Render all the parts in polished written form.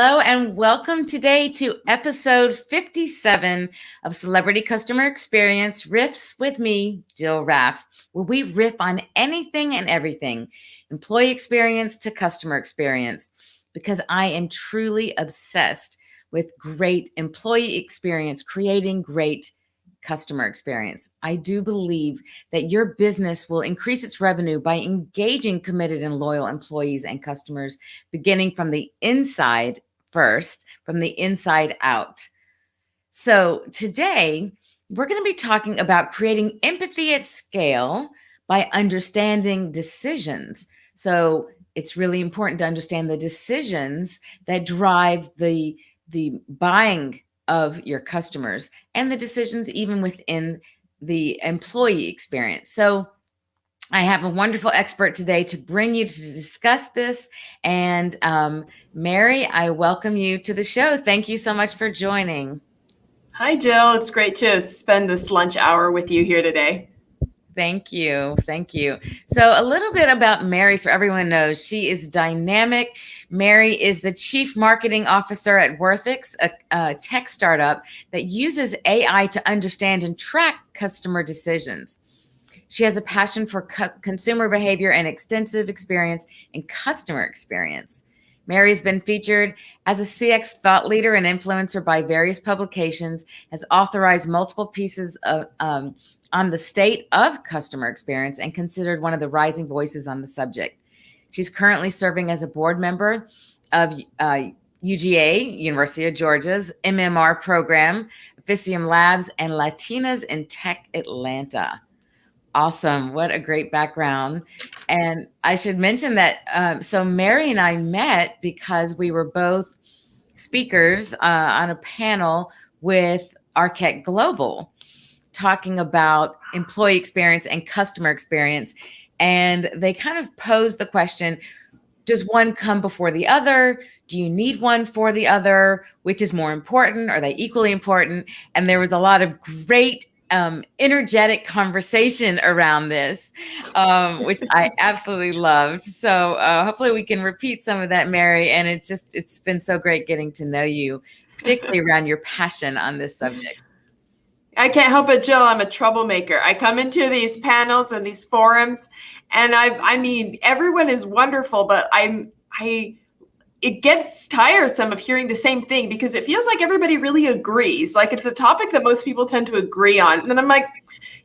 Hello and welcome today to episode 57 of Celebrity Customer Experience Riffs with me, Jill Raff, where we riff on anything and everything, employee experience to customer experience, because I am truly obsessed with great employee experience, creating great customer experience. I do believe that your business will increase its revenue by engaging committed and loyal employees and customers, beginning from the inside first, from the inside out. So today, we're going to be talking about creating empathy at scale by understanding decisions. So it's really important to understand the decisions that drive the buying of your customers and the decisions even within the employee experience. So I have a wonderful expert today to bring you to discuss this. And Mary, I welcome you to the show. Thank you so much for joining. Hi, Jill. It's great to spend this lunch hour with you here today. Thank you. Thank you. So a little bit about Mary, so everyone knows she is dynamic. Mary is the Chief Marketing Officer at Worthix, a tech startup that uses AI to understand and track customer decisions. She has a passion for consumer behavior and extensive experience in customer experience. Mary's been featured as a CX thought leader and influencer by various publications, has authorized multiple pieces of on the state of customer experience, and considered one of the rising voices on the subject. She's currently serving as a board member of UGA, University of Georgia's MMR program, Officium Labs, and Latinas in Tech Atlanta. Awesome. What a great background. And I should mention that, so Mary and I met because we were both speakers on a panel with Arquette Global, talking about employee experience and customer experience. And they kind of posed the question, does one come before the other? Do you need one for the other? Which is more important? Are they equally important? And there was a lot of great energetic conversation around this, which I absolutely loved. So hopefully we can repeat some of that, Mary. And it's been so great getting to know you, particularly around your passion on this subject. I can't help it, Jill. I'm a troublemaker. I come into these panels and these forums, and I mean, everyone is wonderful, but it gets tiresome of hearing the same thing because it feels like everybody really agrees. Like it's a topic that most people tend to agree on. And then I'm like,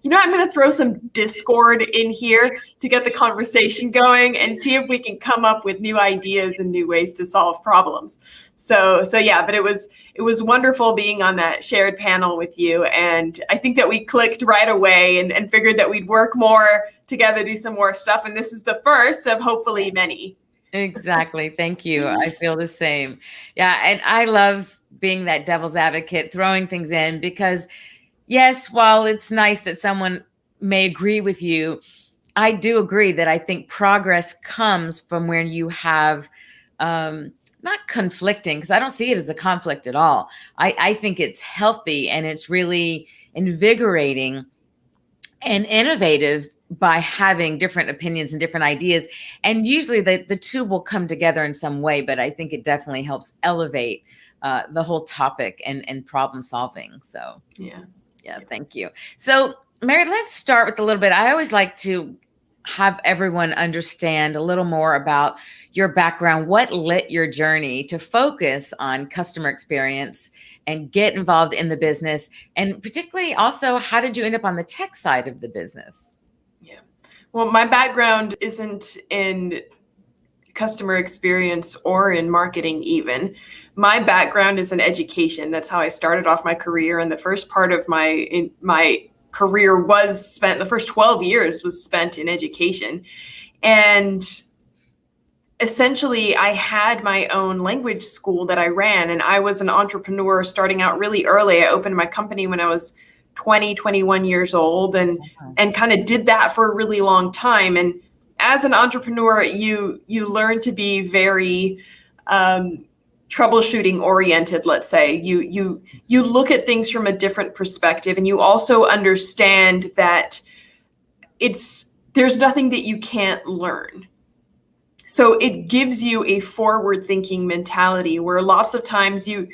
I'm going to throw some discord in here to get the conversation going and see if we can come up with new ideas and new ways to solve problems. So yeah, but it was wonderful being on that shared panel with you. And I think that we clicked right away and figured that we'd work more together, do some more stuff. And this is the first of hopefully many. Exactly. Thank you. I feel the same. Yeah. And I love being that devil's advocate, throwing things in, because yes, while it's nice that someone may agree with you, I do agree that I think progress comes from where you have not conflicting, because I don't see it as a conflict at all. I think it's healthy and it's really invigorating and innovative by having different opinions and different ideas. And usually the two will come together in some way, but I think it definitely helps elevate the whole topic and problem solving. So yeah, thank you. So Mary, let's start with a little bit. I always like to have everyone understand a little more about your background. What lit your journey to focus on customer experience and get involved in the business? And particularly also, how did you end up on the tech side of the business? Yeah. Well, my background isn't in customer experience or in marketing even. My background is in education. That's how I started off my career. And the first part of my career was spent, the first 12 years was spent in education. And essentially, I had my own language school that I ran, and I was an entrepreneur starting out really early. I opened my company when I was 20, 21 years old and kind of did that for a really long time. And as an entrepreneur, you learn to be very troubleshooting oriented, let's say. You look at things from a different perspective, and you also understand that there's nothing that you can't learn. So it gives you a forward-thinking mentality where lots of times you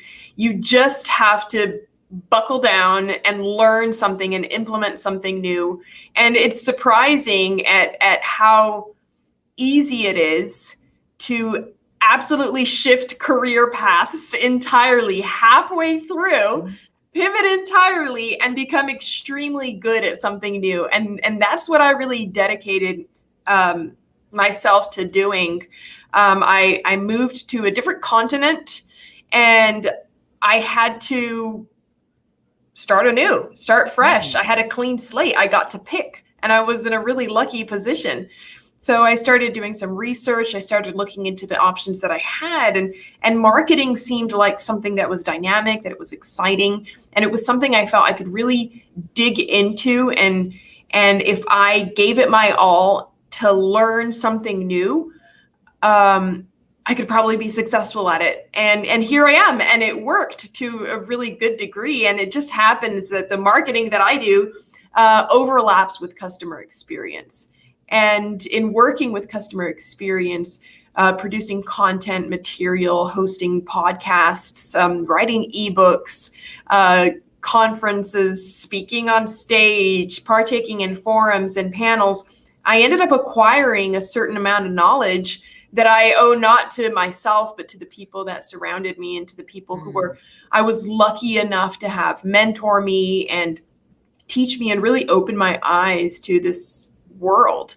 just have to buckle down and learn something and implement something new. And it's surprising at how easy it is to absolutely shift career paths entirely halfway through, pivot entirely, and become extremely good at something new. And that's what I really dedicated myself to doing. I moved to a different continent, and I had to start fresh. I had a clean slate. I got to pick, and I was in a really lucky position. So I started doing some research. I started looking into the options that I had, and marketing seemed like something that was dynamic, that it was exciting, and it was something I felt I could really dig into. And if I gave it my all to learn something new, I could probably be successful at it. And here I am, and it worked to a really good degree. And it just happens that the marketing that I do overlaps with customer experience. And in working with customer experience, producing content material, hosting podcasts, writing ebooks, conferences, speaking on stage, partaking in forums and panels, I ended up acquiring a certain amount of knowledge that I owe not to myself, but to the people that surrounded me and to the people who I was lucky enough to have mentor me and teach me and really open my eyes to this world.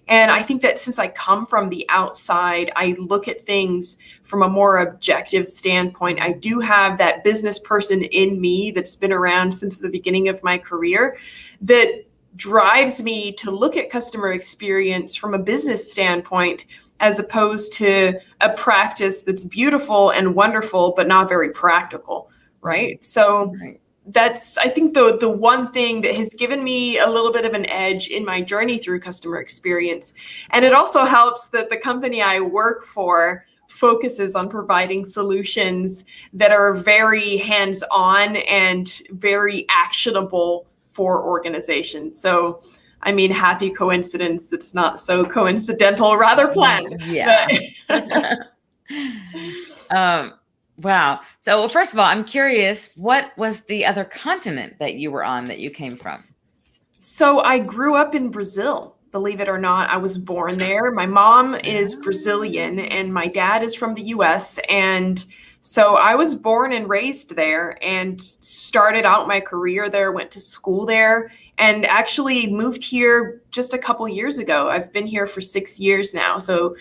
And I think that since I come from the outside, I look at things from a more objective standpoint. I do have that business person in me that's been around since the beginning of my career that drives me to look at customer experience from a business standpoint, as opposed to a practice that's beautiful and wonderful, but not very practical, right? So that's, I think, the one thing that has given me a little bit of an edge in my journey through customer experience. And it also helps that the company I work for focuses on providing solutions that are very hands-on and very actionable for organizations. So, I mean, happy coincidence that's not so coincidental, rather planned. Yeah. Wow. So, well, first of all, I'm curious, what was the other continent that you were on that you came from? So I grew up in Brazil, believe it or not. I was born there. My mom is Brazilian and my dad is from the US. And so I was born and raised there and started out my career there, went to school there, and actually moved here just a couple years ago. I've been here for 6 years now. So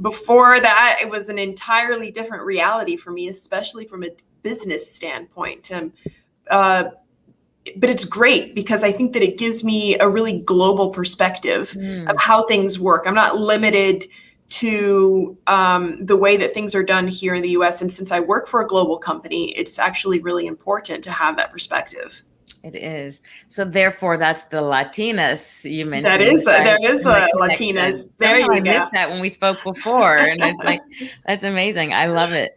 before that, it was an entirely different reality for me, especially from a business standpoint. But it's great because I think that it gives me a really global perspective of how things work. I'm not limited to the way that things are done here in the US. And since I work for a global company, it's actually really important to have that perspective. It is. So therefore, that's the Latinas you mentioned. That is, there is a Latinas. There you go. I missed that when we spoke before. And I was like, that's amazing. I love it.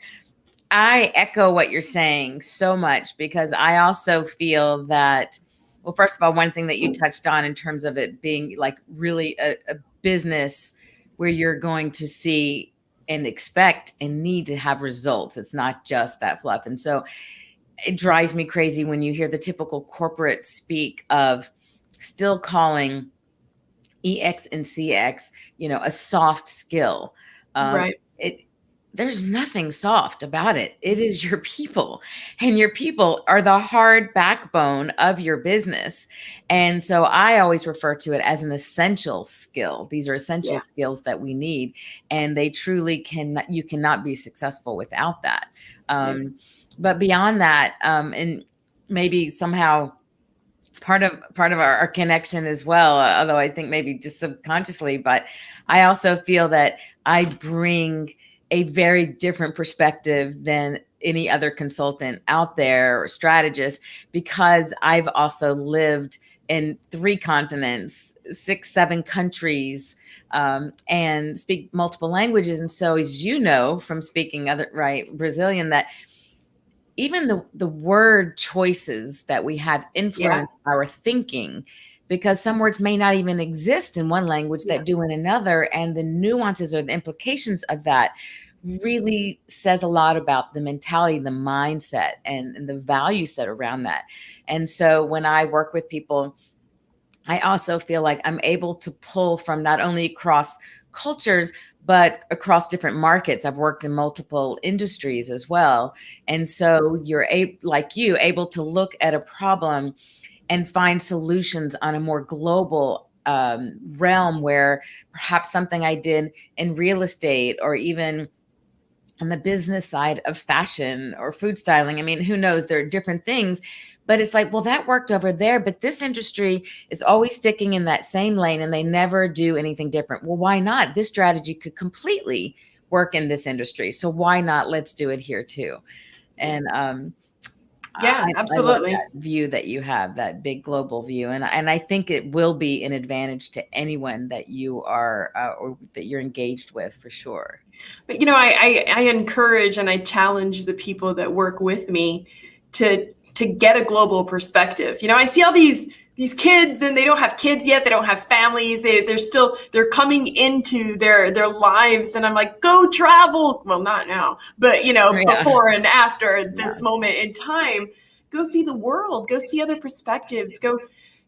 I echo what you're saying so much because I also feel that, well, first of all, one thing that you touched on in terms of it being like really a business where you're going to see and expect and need to have results. It's not just that fluff. And so it drives me crazy when you hear the typical corporate speak of still calling EX and CX, a soft skill. Right. There's nothing soft about it. It is your people, and your people are the hard backbone of your business. And so I always refer to it as an essential skill. These are essential skills that we need, and they truly you cannot be successful without that. But beyond that, and maybe somehow part of our connection as well, although I think maybe just subconsciously, but I also feel that I bring a very different perspective than any other consultant out there or strategist, because I've also lived in 3 continents, 6, 7 countries, and speak multiple languages. And so, as you know, from speaking Brazilian, that even the word choices that we have influence our thinking because some words may not even exist in one language that do in another. And the nuances or the implications of that really says a lot about the mentality, the mindset, and the value set around that. And so when I work with people, I also feel like I'm able to pull from not only across cultures, but across different markets. I've worked in multiple industries as well. And so you're like you, able to look at a problem and find solutions on a more global realm, where perhaps something I did in real estate or even on the business side of fashion or food styling. I mean, who knows? There are different things, but it's like, well, that worked over there, but this industry is always sticking in that same lane and they never do anything different. Well, why not? This strategy could completely work in this industry. So why not? Let's do it here too. And yeah, absolutely. I love that view that you have, that big global view. And I think it will be an advantage to anyone that you are or that you're engaged with, for sure. But, you know, I encourage and I challenge the people that work with me to get a global perspective. You know, I see all these kids and they don't have kids yet. They don't have families. They're coming into their lives. And I'm like, go travel. Well, not now, but, you know, before and after this moment in time, go see the world, go see other perspectives, go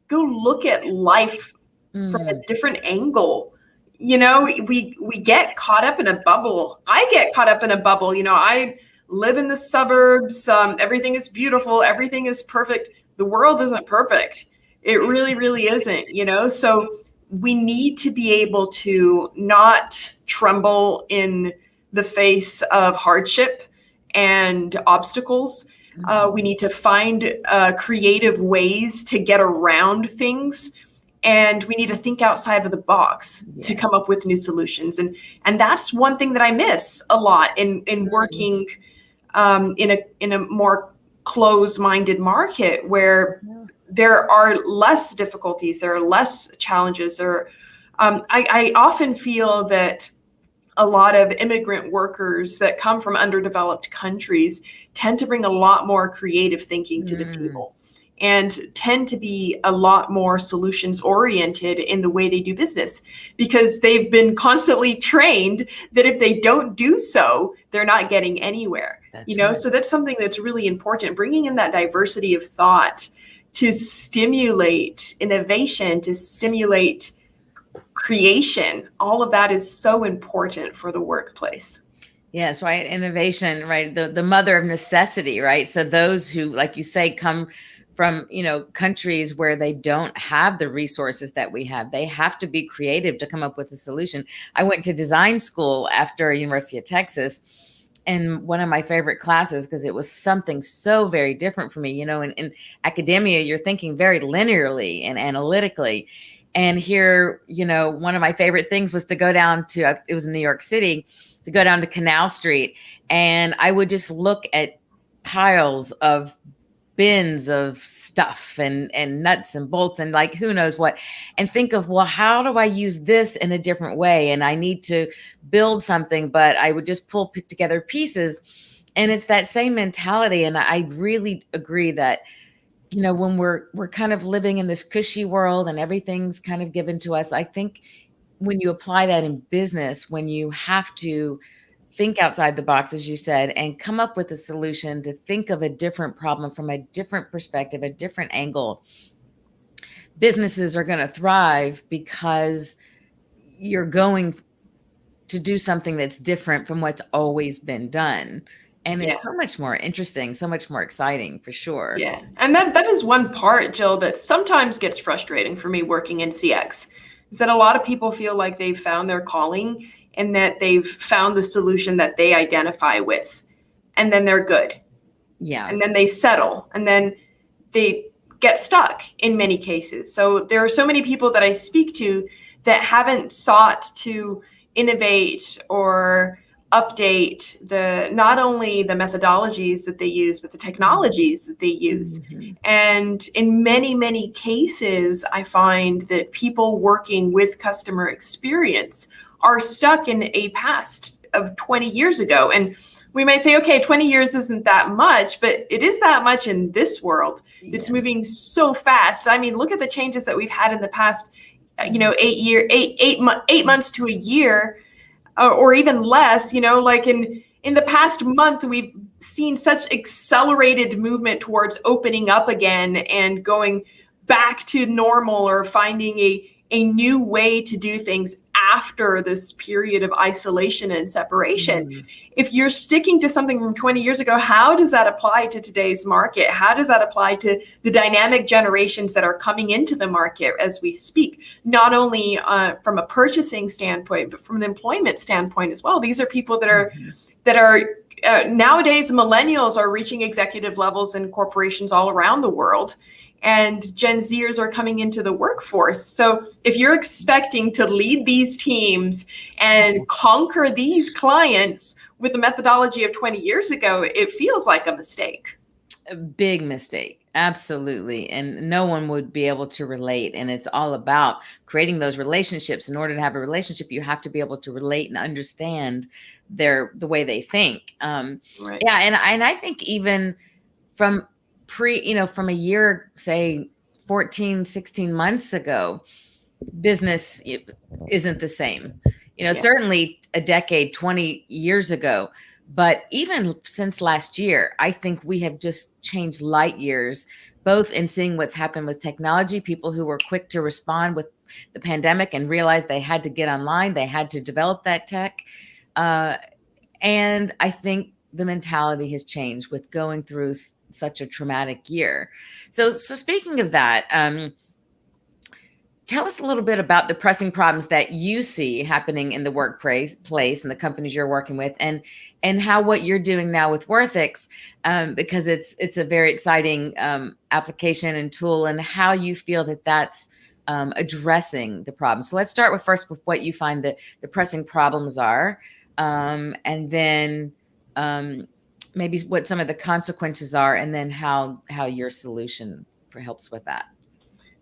look at life from a different angle. You know, we get caught up in a bubble. I get caught up in a bubble. You know, I live in the suburbs. Everything is beautiful. Everything is perfect. The world isn't perfect. It really, really isn't, you know? So we need to be able to not tremble in the face of hardship and obstacles. We need to find creative ways to get around things. And we need to think outside of the box to come up with new solutions. And that's one thing that I miss a lot in working in a more closed-minded market, where there are less difficulties, there are less challenges. I often feel that a lot of immigrant workers that come from underdeveloped countries tend to bring a lot more creative thinking to the table, and tend to be a lot more solutions oriented in the way they do business, because they've been constantly trained that if they don't do so, they're not getting anywhere. That's right. So that's something that's really important, bringing in that diversity of thought to stimulate innovation, to stimulate creation. All of that is so important for the workplace. Yes, right. Innovation, right. The mother of necessity, right? So those who, like you say, come from, you know, countries where they don't have the resources that we have, they have to be creative to come up with a solution. I went to design school after University of Texas, and one of my favorite classes, because it was something so very different for me. You know, in academia, you're thinking very linearly and analytically. And here, you know, one of my favorite things was to go down to, it was in New York City, to go down to Canal Street. And I would just look at piles of bins of stuff and nuts and bolts and like who knows what, and think of, well, how do I use this in a different way? And I need to build something, but I would just pull together pieces. And it's that same mentality. And I really agree that, you know, when we're kind of living in this cushy world and everything's kind of given to us, I think when you apply that in business, when you have to think outside the box, as you said, and come up with a solution, to think of a different problem from a different perspective, a different angle, businesses are going to thrive because you're going to do something that's different from what's always been done. And it's so much more interesting, so much more exciting, for sure. Yeah. And that is one part, Jill, that sometimes gets frustrating for me working in CX, is that a lot of people feel like they've found their calling and that they've found the solution that they identify with, and then they're good. Yeah. And then they settle, and then they get stuck in many cases. So there are so many people that I speak to that haven't sought to innovate or update not only the methodologies that they use, but the technologies that they use. And in many, many cases, I find that people working with customer experience are stuck in a past of 20 years ago. And we might say, okay, 20 years isn't that much, but it is that much in this world. It's moving so fast. I mean, look at the changes that we've had in the past, 8 months to a year, or even less, like in the past month, we've seen such accelerated movement towards opening up again and going back to normal, or finding a new way to do things after this period of isolation and separation. If you're sticking to something from 20 years ago, how does that apply to today's market? How does that apply to the dynamic generations that are coming into the market as we speak? Not only from a purchasing standpoint, but from an employment standpoint as well. These are people that are nowadays, millennials are reaching executive levels in corporations all around the world, and Gen Zers are coming into the workforce. So if you're expecting to lead these teams and conquer these clients with the methodology of 20 years ago, it feels like a mistake. A big mistake. Absolutely. And no one would be able to relate. And it's all about creating those relationships. In order to have a relationship, you have to be able to relate and understand the way they think. Right. Yeah. And I think even from from a year, say 14, 16 months ago, business isn't the same. Certainly a decade, 20 years ago. But even since last year, I think we have just changed light years, both in seeing what's happened with technology, people who were quick to respond with the pandemic and realized they had to get online, they had to develop that tech. And I think the mentality has changed with going through such a traumatic year. So speaking of that, tell us a little bit about the pressing problems that you see happening in the workplace and the companies you're working with, and how what you're doing now with Werthix, because it's a very exciting application and tool, and how you feel that that's addressing the problem. So let's start with what you find that the pressing problems are, and then maybe what some of the consequences are, and then how your solution helps with that.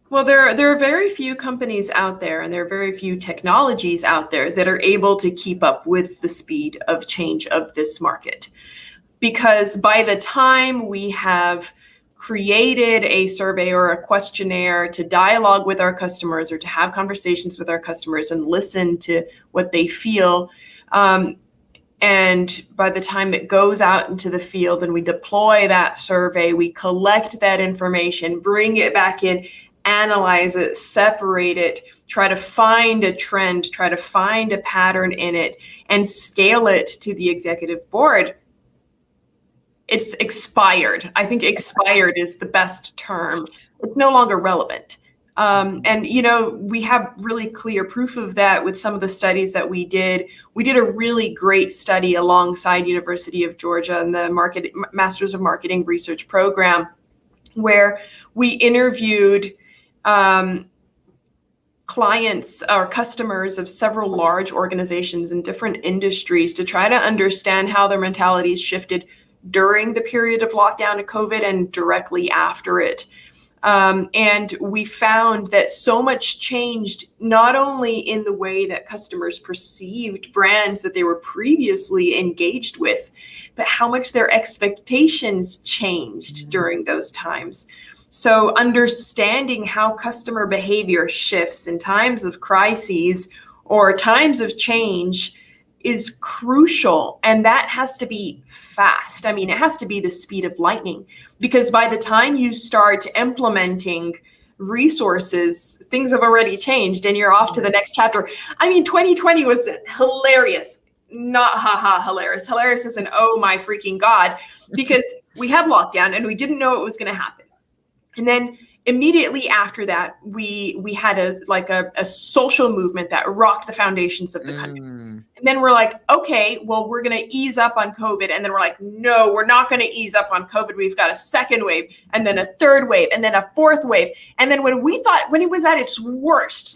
Well, there are very few companies out there, and there are very few technologies out there that are able to keep up with the speed of change of this market. Because by the time we have created a survey or a questionnaire to dialogue with our customers, or to have conversations with our customers and listen to what they feel, and by the time it goes out into the field and we deploy that survey, we collect that information, bring it back in, analyze it, separate it, try to find a trend, try to find a pattern in it, and scale it to the executive board. It's expired. I think expired is the best term. It's no longer relevant. And we have really clear proof of that with some of the studies that we did. We did a really great study alongside University of Georgia and the Masters of Marketing Research program, where we interviewed clients or customers of several large organizations in different industries to try to understand how their mentalities shifted during the period of lockdown of COVID and directly after it. And we found that so much changed, not only in the way that customers perceived brands that they were previously engaged with, but how much their expectations changed during those times. So understanding how customer behavior shifts in times of crises or times of change is crucial. And that has to be fast. I mean, it has to be the speed of lightning, because by the time you start implementing resources, things have already changed and you're off to the next chapter. I mean, 2020 was hilarious. Not hilarious. Hilarious as in, oh my freaking God, because we had lockdown and we didn't know what was going to happen. And then immediately after that, we had a social movement that rocked the foundations of the country. And then we're like, okay, well, we're going to ease up on COVID. And then we're like, no, we're not going to ease up on COVID. We've got a second wave, and then a third wave, and then a fourth wave. And then when it was at its worst,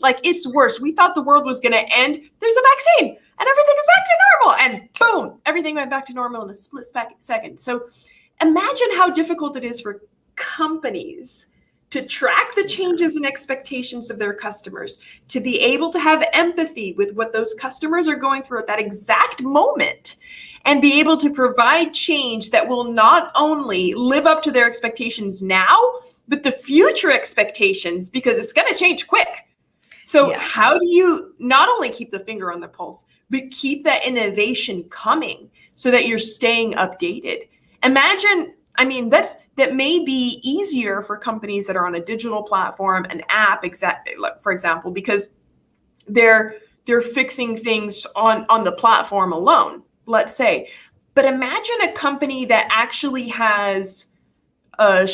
we thought the world was going to end. There's a vaccine and everything is back to normal. And boom, everything went back to normal in a split second. So imagine how difficult it is for companies to track the changes and expectations of their customers, to be able to have empathy with what those customers are going through at that exact moment, and be able to provide change that will not only live up to their expectations now, but the future expectations, because it's going to change quick. So how do you not only keep the finger on the pulse, but keep that innovation coming so that you're staying updated? Imagine, I mean, that may be easier for companies that are on a digital platform, an app, for example, because they're fixing things on the platform alone, let's say. But imagine a company that actually has a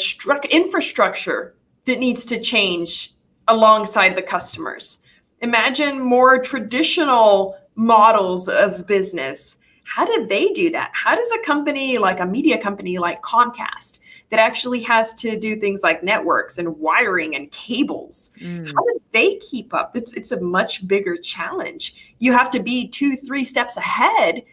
infrastructure that needs to change alongside the customers. Imagine more traditional models of business. How do they do that? How does a company like a media company like Comcast that actually has to do things like networks and wiring and cables, how do they keep up? It's a much bigger challenge. You have to be 2-3 steps ahead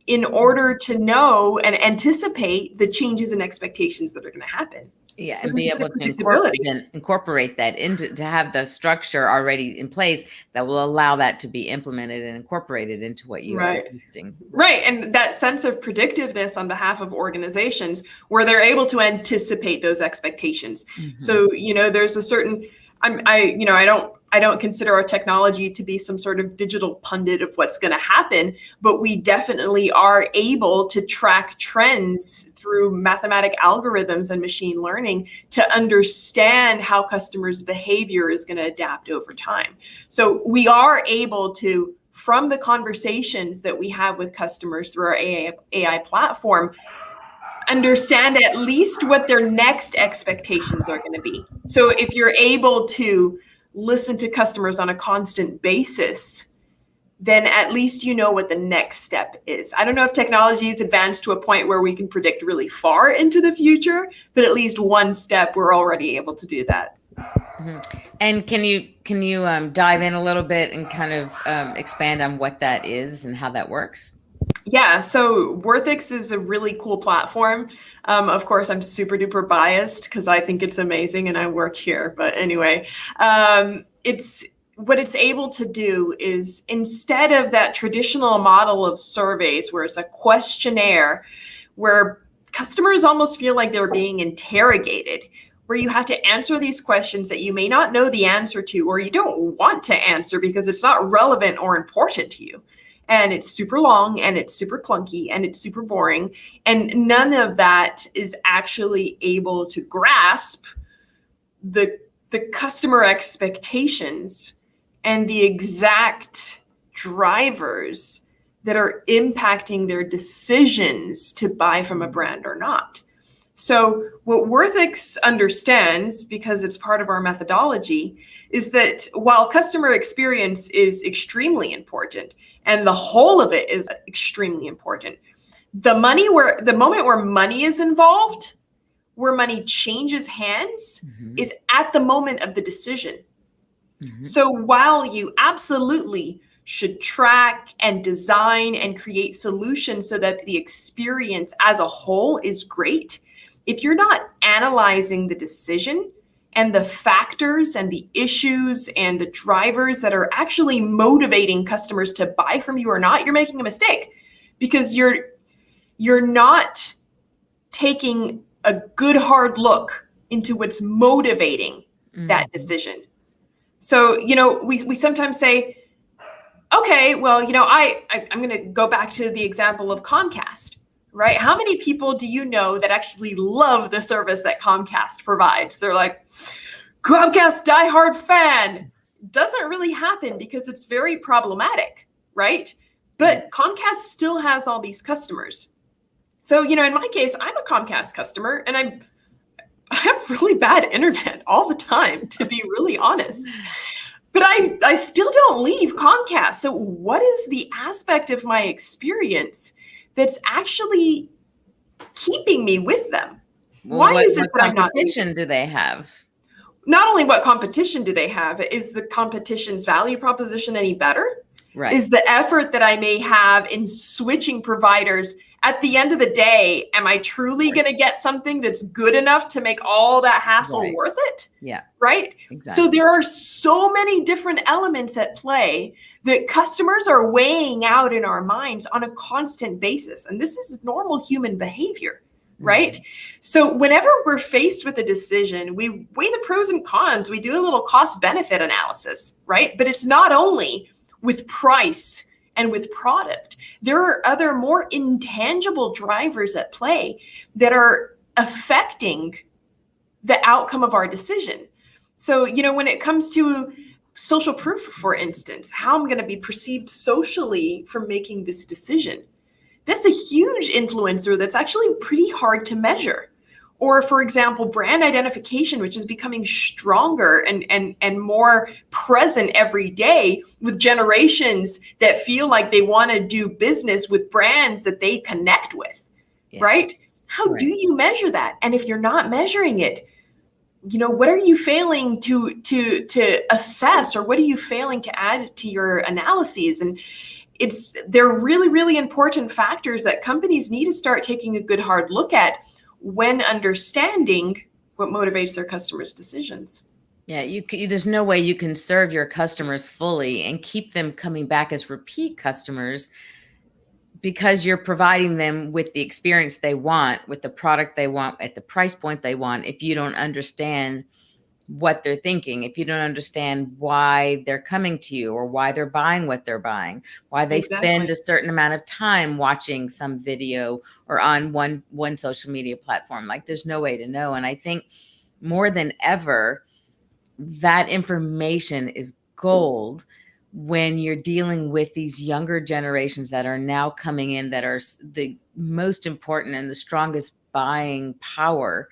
in order to know and anticipate the changes and expectations that are going to happen. Yeah, so and be able to incorporate that to have the structure already in place that will allow that to be implemented and incorporated into what you are existing. Right, and that sense of predictiveness on behalf of organizations where they're able to anticipate those expectations. So, there's a certain, I don't consider our technology to be some sort of digital pundit of what's going to happen, but we definitely are able to track trends through mathematic algorithms and machine learning to understand how customers' behavior is going to adapt over time. So we are able to, from the conversations that we have with customers through our AI platform, understand at least what their next expectations are going to be. So if you're able to listen to customers on a constant basis, then at least you know what the next step is. I don't know if technology is advanced to a point where we can predict really far into the future, but at least one step, we're already able to do that. And can you dive in a little bit and kind of expand on what that is and how that works? Yeah, so Worthix is a really cool platform. Of course, I'm super duper biased because I think it's amazing and I work here. But anyway, what it's able to do is, instead of that traditional model of surveys where it's a questionnaire where customers almost feel like they're being interrogated, where you have to answer these questions that you may not know the answer to, or you don't want to answer because it's not relevant or important to you. And it's super long and it's super clunky and it's super boring. And none of that is actually able to grasp the customer expectations and the exact drivers that are impacting their decisions to buy from a brand or not. So what Werthix understands, because it's part of our methodology, is that while customer experience is extremely important, and the whole of it is extremely important, the moment where money is involved, where money changes hands, is at the moment of the decision. So while you absolutely should track and design and create solutions so that the experience as a whole is great, if you're not analyzing the decision and the factors and the issues and the drivers that are actually motivating customers to buy from you or not, you're making a mistake, because you're not taking a good hard look into what's motivating that decision. So, we sometimes say, okay, well, I'm going to go back to the example of Comcast. Right? How many people do you know that actually love the service that Comcast provides? They're like, Comcast diehard fan. Doesn't really happen because it's very problematic, right? But Comcast still has all these customers. So, in my case, I'm a Comcast customer and I have really bad internet all the time, to be really honest. But I still don't leave Comcast. So what is the aspect of my experience that's actually keeping me with them? Well, Why is it that I'm not? What competition do they have? Not only what competition do they have, is the competition's value proposition any better? Right. Is the effort that I may have in switching providers, at the end of the day, am I truly going to get something that's good enough to make all that hassle worth it? Yeah. Right? Exactly. So there are so many different elements at play The customers are weighing out in our minds on a constant basis. And this is normal human behavior, right? Mm-hmm. So whenever we're faced with a decision, we weigh the pros and cons. We do a little cost benefit analysis, right? But it's not only with price and with product. There are other more intangible drivers at play that are affecting the outcome of our decision. So, when it comes to social proof, for instance, how I'm going to be perceived socially for making this decision, that's a huge influencer that's actually pretty hard to measure. Or, for example, brand identification, which is becoming stronger and more present every day with generations that feel like they want to do business with brands that they connect with, right? How do you measure that? And if you're not measuring it, what are you failing to assess, or what are you failing to add to your analyses? And they're really, really important factors that companies need to start taking a good hard look at when understanding what motivates their customers' decisions. Yeah, there's no way you can serve your customers fully and keep them coming back as repeat customers, because you're providing them with the experience they want, with the product they want, at the price point they want, if you don't understand what they're thinking, if you don't understand why they're coming to you, or why they're buying what they're buying, why they spend a certain amount of time watching some video or on one social media platform. Like, there's no way to know. And I think more than ever, that information is gold when you're dealing with these younger generations that are now coming in, that are the most important and the strongest buying power.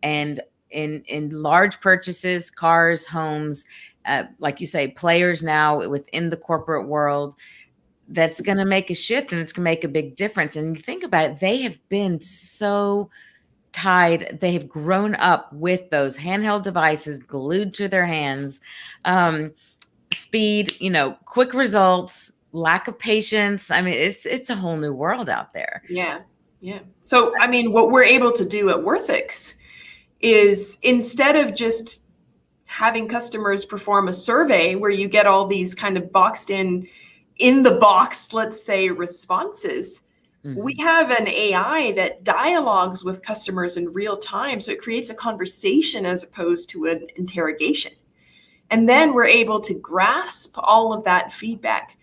And in large purchases, cars, homes, like you say, players now within the corporate world, that's going to make a shift, and it's going to make a big difference. And you think about it, they have been so tied. They have grown up with those handheld devices glued to their hands. Speed, quick results, lack of patience. I mean, it's a whole new world out there. Yeah. So, what we're able to do at Worthix is, instead of just having customers perform a survey where you get all these kind of boxed in the box, let's say, responses, we have an AI that dialogues with customers in real time. So it creates a conversation as opposed to an interrogation. And then we're able to grasp all of that feedback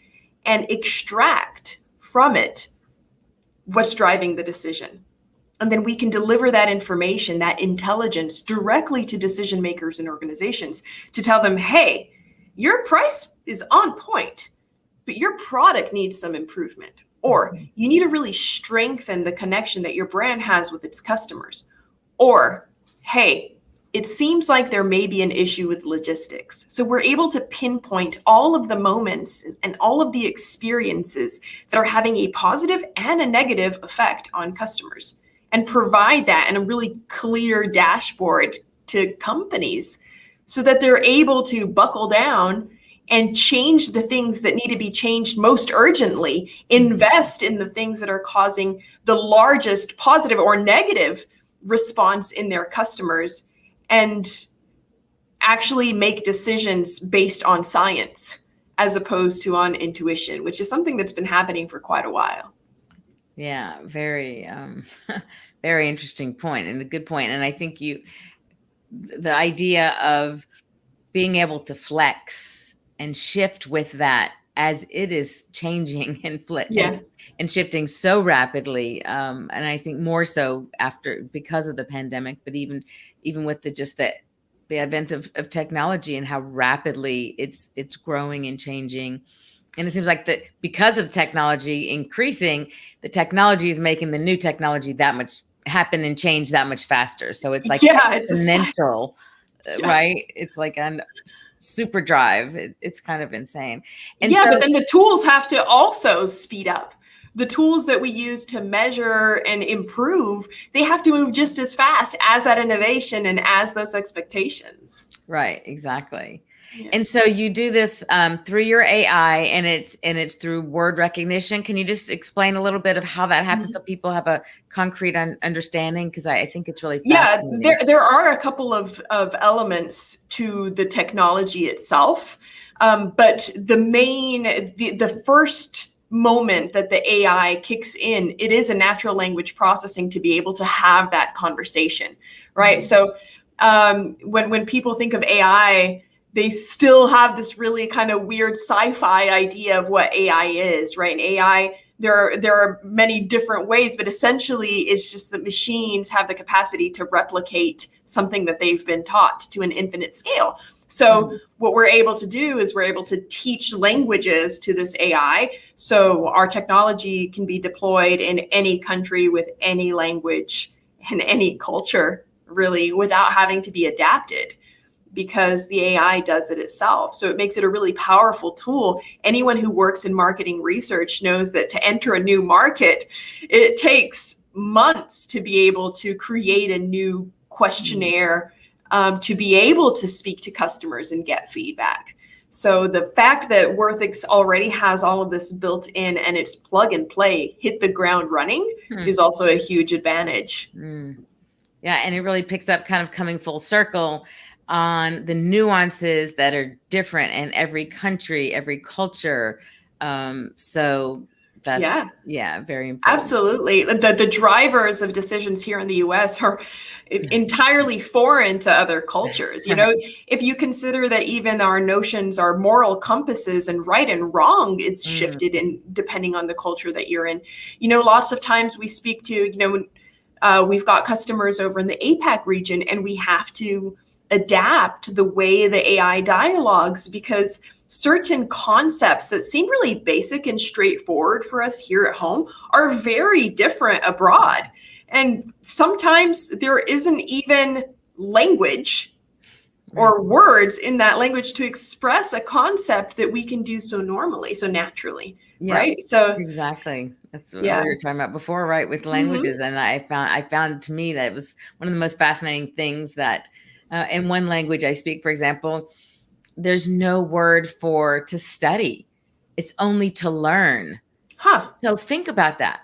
and extract from it what's driving the decision. And then we can deliver that information, that intelligence, directly to decision makers and organizations to tell them, hey, your price is on point, but your product needs some improvement. Or you need to really strengthen the connection that your brand has with its customers. Or, hey, it seems like there may be an issue with logistics. So we're able to pinpoint all of the moments and all of the experiences that are having a positive and a negative effect on customers, and provide that in a really clear dashboard to companies so that they're able to buckle down and change the things that need to be changed most urgently, invest in the things that are causing the largest positive or negative response in their customers, and actually make decisions based on science as opposed to on intuition, which is something that's been happening for quite a while. Yeah, very, very interesting point, and a good point. And I think the idea of being able to flex and shift with that as it is changing and shifting so rapidly. And I think more so because of the pandemic, but even with the advent of technology and how rapidly it's growing and changing. And it seems like that because of technology increasing, the technology is making the new technology that much happen and change that much faster. So it's like exponential. Right? It's like a super drive. It's kind of insane. And but then the tools have to also speed up. The tools that we use to measure and improve, they have to move just as fast as that innovation and as those expectations. Right, exactly. Yeah. And so you do this through your AI, and it's through word recognition. Can you just explain a little bit of how that happens so people have a concrete understanding? Because I think it's really fascinating. Yeah, there are a couple of elements to the technology itself. But the first moment that the AI kicks in, it is a natural language processing to be able to have that conversation, right? So when people think of AI, they still have this really kind of weird sci-fi idea of what AI is, right? And AI, there are many different ways, but essentially it's just that machines have the capacity to replicate something that they've been taught to an infinite scale. So what we're able to do is we're able to teach languages to this AI. So our technology can be deployed in any country with any language and any culture, really, without having to be adapted, because the AI does it itself. So it makes it a really powerful tool. Anyone who works in marketing research knows that to enter a new market, it takes months to be able to create a new questionnaire, to be able to speak to customers and get feedback. So the fact that Werthix already has all of this built in and it's plug and play, hit the ground running, is also a huge advantage. Yeah, and it really picks up, kind of coming full circle on the nuances that are different in every country, every culture. So that's very important. Absolutely. The drivers of decisions here in the US are entirely foreign to other cultures. You know, if you consider that even our notions, our moral compasses and right and wrong is shifted in depending on the culture that you're in. You know, lots of times we speak to, you know, we've got customers over in the APAC region, and we have to adapt the way the AI dialogues, because certain concepts that seem really basic and straightforward for us here at home are very different abroad. And sometimes there isn't even language or words in that language to express a concept that we can do so normally, so naturally. Right. So exactly. That's what we were talking about before, right? With languages. And I found to me that it was one of the most fascinating things that in one language I speak, for example, there's no word for to study. It's only to learn. So think about that.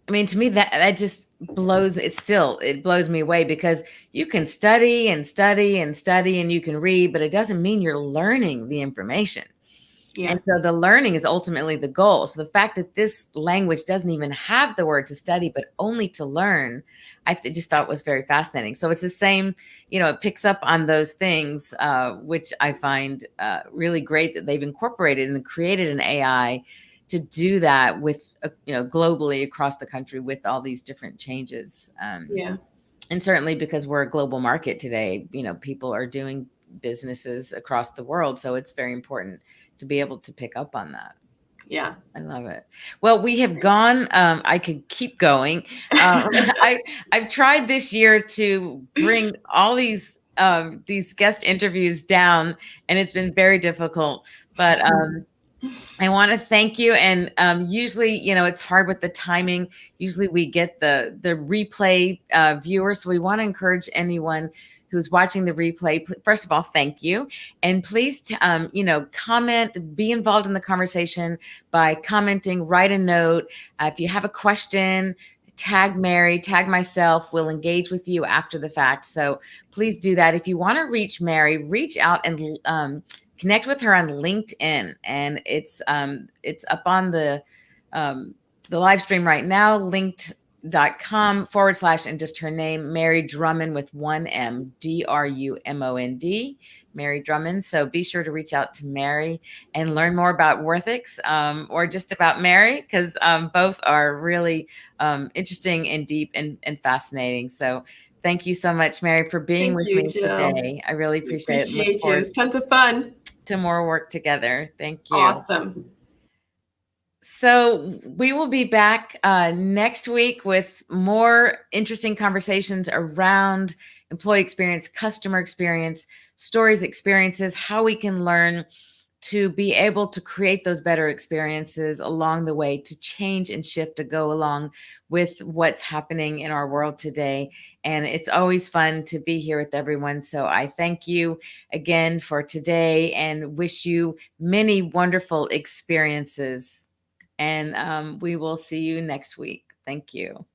I mean, to me, that just blows, it blows me away, because you can study and study and study and you can read, but it doesn't mean you're learning the information. And so the learning is ultimately the goal. So the fact that this language doesn't even have the word to study, but only to learn, I just thought was very fascinating. So it's the same, you know, it picks up on those things, which I find really great that they've incorporated and created an AI to do that with, you know, globally across the country with all these different changes. And certainly because we're a global market today, you know, people are doing businesses across the world. So it's very important to be able to pick up on that. Yeah. I love it. Well, we have gone, I could keep going. I've tried this year to bring all these guest interviews down, and it's been very difficult, but I want to thank you. And usually, you know, it's hard with the timing. Usually we get the replay viewers. So we want to encourage anyone who's watching the replay, first of all, thank you. And please, you know, comment, be involved in the conversation by commenting, write a note. If you have a question, tag Mary, tag myself. We'll engage with you after the fact. So please do that. If you want to reach Mary, reach out and connect with her on LinkedIn. And it's up on the live stream right now, linked.com/ and just her name, Mary Drumond with 1 M, Drumond, Mary Drumond. So be sure to reach out to Mary and learn more about Werthix, or just about Mary, because both are really interesting and deep and fascinating. So thank you so much, Mary, for being with me today. I really appreciate it. It was tons of fun. To more work together. Thank you. Awesome. So we will be back next week with more interesting conversations around employee experience, customer experience, stories, experiences, how we can learn to be able to create those better experiences along the way, to change and shift, to go along with what's happening in our world today. And it's always fun to be here with everyone. So I thank you again for today and wish you many wonderful experiences. And we will see you next week. Thank you.